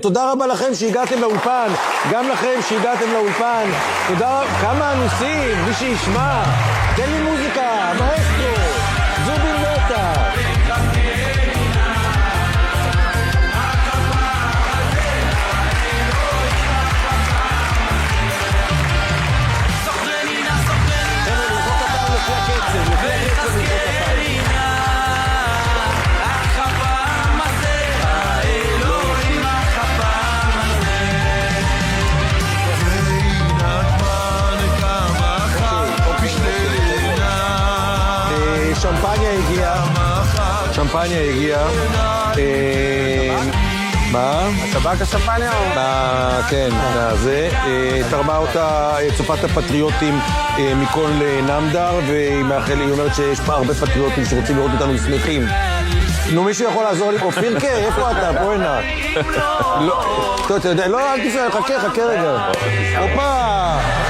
תודה רבה לכם שהגעתם לאולפן, גם לכם שהגעתם לאולפן. תודה רבה, כמה אנוסים, מי שישמע. תן לי מוזיקה, מאסטרו, זובין מטה. שמפניה הגיעה. מה? הטבק השמפניה או? כן, זה. תרמה אותה צופת הפטריוטים מכל נמדר, והיא אומרת שיש פה הרבה פטריוטים שרוצים לראות אותנו שמחים. נו, מישהו יכול לעזור לי? אופירקה, איפה אתה? בוא הנה. טוב, אתה יודע, לא, אל תפעל, חכה רגע. הופה!